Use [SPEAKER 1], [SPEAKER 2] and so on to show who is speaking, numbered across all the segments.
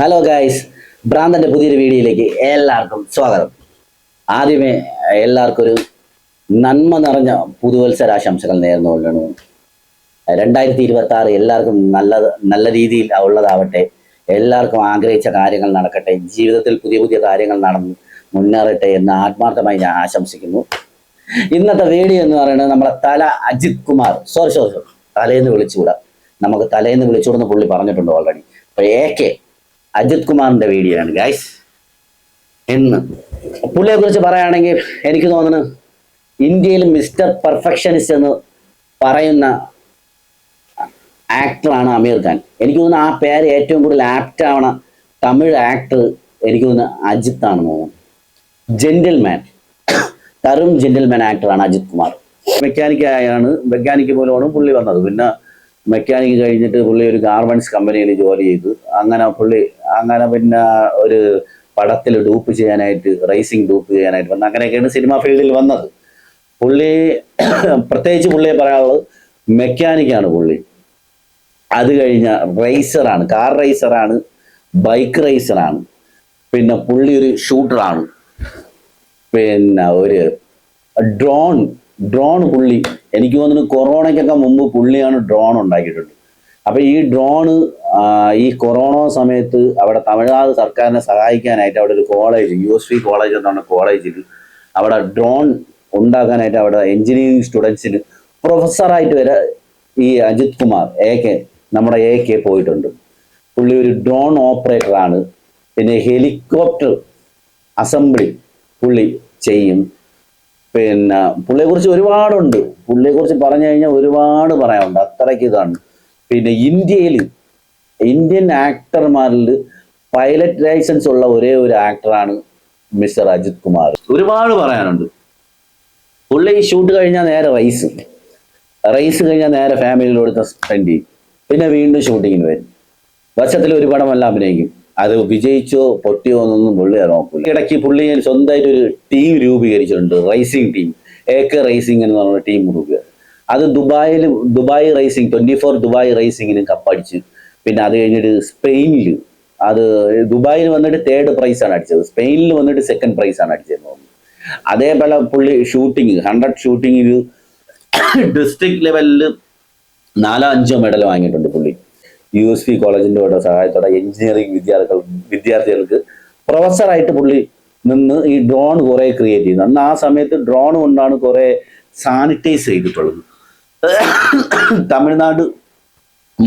[SPEAKER 1] Hello guys, ഭ്രാന്തന്റെ പുതിയൊരു വീഡിയോയിലേക്ക് എല്ലാവർക്കും സ്വാഗതം. ആദ്യമേ എല്ലാവർക്കും ഒരു നന്മ നിറഞ്ഞ പുതുവത്സരാശംസകൾ നേർന്നുകൊള്ളണു. 2026 എല്ലാവർക്കും നല്ല രീതിയിൽ ഉള്ളതാവട്ടെ. എല്ലാവർക്കും ആഗ്രഹിച്ച കാര്യങ്ങൾ നടക്കട്ടെ. ജീവിതത്തിൽ പുതിയ പുതിയ കാര്യങ്ങൾ നടന്ന് മുന്നേറട്ടെ എന്ന് ആത്മാർത്ഥമായി ഞാൻ ആശംസിക്കുന്നു. ഇന്നത്തെ വീഡിയോ എന്ന് പറയുന്നത് നമ്മളെ തല അജിത് കുമാർ സോറി തലേന്ന് വിളിച്ചുകൂടാ, നമുക്ക് തലേന്ന് വിളിച്ചുകൂടുന്ന പുള്ളി പറഞ്ഞിട്ടുണ്ട് ഓൾറെഡി. അപ്പൊ അജിത് കുമാറിന്റെ വീഡിയോ ആണ് ഗൈസ്. എന്ന് പുള്ളിയെ കുറിച്ച് പറയുകയാണെങ്കിൽ എനിക്ക് തോന്നുന്നു ഇന്ത്യയിൽ മിസ്റ്റർ പെർഫെക്ഷനിസ്റ്റ് എന്ന് പറയുന്ന ആക്ടറാണ് അമീർ ഖാൻ. എനിക്ക് തോന്നുന്നു ആ പേര് ഏറ്റവും കൂടുതൽ ആപ്റ്റ് ആവണ തമിഴ് ആക്ടർ എനിക്ക് തോന്നുന്നു അജിത്ത് ആണെന്ന് തോന്നുന്നു. ജെന്റിൽമാൻ, തറും ജെന്റിൽമാൻ ആക്ടറാണ് അജിത് കുമാർ. മെക്കാനിക്ക് പോലെയാണ് പുള്ളി വന്നത്. പിന്നെ മെക്കാനിക്ക് കഴിഞ്ഞിട്ട് പുള്ളി ഒരു ഗാർമെന്റ്സ് കമ്പനിയിൽ ജോലി ചെയ്തു. അങ്ങനെ പിന്നെ ഒരു പടത്തിൽ ഡൂപ്പ് ചെയ്യാനായിട്ട്, റേസിംഗ് ഡൂപ്പ് ചെയ്യാനായിട്ട് വന്ന് അങ്ങനെയൊക്കെയാണ് സിനിമാ ഫീൽഡിൽ വന്നത്. പുള്ളി പ്രത്യേകിച്ച് പുള്ളിയെ പറയാനുള്ളത് മെക്കാനിക്കാണ് പുള്ളി. അത് കഴിഞ്ഞ റേസറാണ്, കാർ റേസറാണ്, ബൈക്ക് റേസറാണ്. പിന്നെ പുള്ളി ഒരു ഷൂട്ടറാണ്. പിന്നെ ഒരു ഡ്രോൺ പുള്ളി, എനിക്ക് തോന്നുന്നു കൊറോണയ്ക്കൊക്കെ മുമ്പ് പുള്ളിയാണ് ഡ്രോൺ ഉണ്ടാക്കിയിട്ടുണ്ട്. അപ്പൊ ഈ ഡ്രോണ് ഈ കൊറോണ സമയത്ത് അവിടെ തമിഴ്നാട് സർക്കാരിനെ സഹായിക്കാനായിട്ട് അവിടെ ഒരു കോളേജ്, USV കോളേജ് എന്നാണ് കോളേജിൽ, അവിടെ ഡ്രോൺ ഉണ്ടാക്കാനായിട്ട് അവിടെ എഞ്ചിനീയറിംഗ് സ്റ്റുഡൻസിന് പ്രൊഫസറായിട്ട് വരെ ഈ അജിത് കുമാർ നമ്മുടെ പോയിട്ടുണ്ട്. പുള്ളി ഒരു ഡ്രോൺ ഓപ്പറേറ്ററാണ്. പിന്നെ ഹെലികോപ്റ്റർ അസംബ്ലി പുള്ളി ചെയ്യും. പിന്നെ പുള്ളിയെക്കുറിച്ച് ഒരുപാടുണ്ട്. പുള്ളിയെക്കുറിച്ച് പറഞ്ഞു കഴിഞ്ഞാൽ ഒരുപാട് പറയാനുണ്ട്, അത്രയ്ക്ക് ഇതാണ്. പിന്നെ ഇന്ത്യൻ ആക്ടർമാരിൽ പൈലറ്റ് ലൈസൻസ് ഉള്ള ഒരേ ഒരു ആക്ടറാണ് മിസ്റ്റർ അജിത് കുമാർ. ഒരുപാട് പറയാനുണ്ട്. പുള്ളി ഷൂട്ട് കഴിഞ്ഞാൽ നേരെ റേസ് കഴിഞ്ഞാൽ നേരെ ഫാമിലിയോട് സ്പെൻഡ് ചെയ്യും. പിന്നെ വീണ്ടും ഷൂട്ടിങ്ങിന് വരും. വർഷത്തിൽ ഒരു പടമെല്ലാം അഭിനയിക്കും. അത് വിജയിച്ചോ പൊട്ടിയോ എന്നൊന്നും പുള്ളി നോക്കൂല. ഇടയ്ക്ക് പുള്ളി സ്വന്തമായിട്ട് ഒരു ടീം രൂപീകരിച്ചിട്ടുണ്ട്, റേസിംഗ് ടീം. റേസിംഗ് എന്ന് പറഞ്ഞ ടീം രൂപീകരിച്ചു. അത് ദുബായ് റേസിംഗ് 24 ദുബായ് റേസിംഗിന് കപ്പടിച്ച്. പിന്നെ അത് കഴിഞ്ഞിട്ട് സ്പെയിനിൽ, അത് ദുബായിൽ വന്നിട്ട് 3rd പ്രൈസാണ് അടിച്ചത്, സ്പെയിനിൽ വന്നിട്ട് 2nd പ്രൈസാണ് അടിച്ചതെന്ന് തോന്നുന്നു. അതേപോലെ പുള്ളി 100 ഷൂട്ടിങ്ങിൽ ഡിസ്ട്രിക്ട് ലെവലിൽ 4-5 മെഡൽ വാങ്ങിയിട്ടുണ്ട് പുള്ളി. USV കോളേജിന്റെ സഹായത്തോടെ എഞ്ചിനീയറിംഗ് വിദ്യാർത്ഥികൾക്ക് പ്രൊഫസറായിട്ട് പുള്ളി നിന്ന് ഈ ഡ്രോൺ കുറെ ക്രിയേറ്റ് ചെയ്യുന്നു. അന്ന് ആ സമയത്ത് ഡ്രോൺ കൊണ്ടാണ് കുറെ സാനിറ്റൈസ് ചെയ്തിട്ടുള്ളത്. തമിഴ്നാട്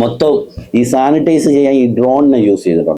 [SPEAKER 1] മൊത്തം ഈ സാനിറ്റൈസ് ചെയ്യാൻ ഈ ഡ്രോണിനെ യൂസ് ചെയ്തിട്ടുണ്ട്.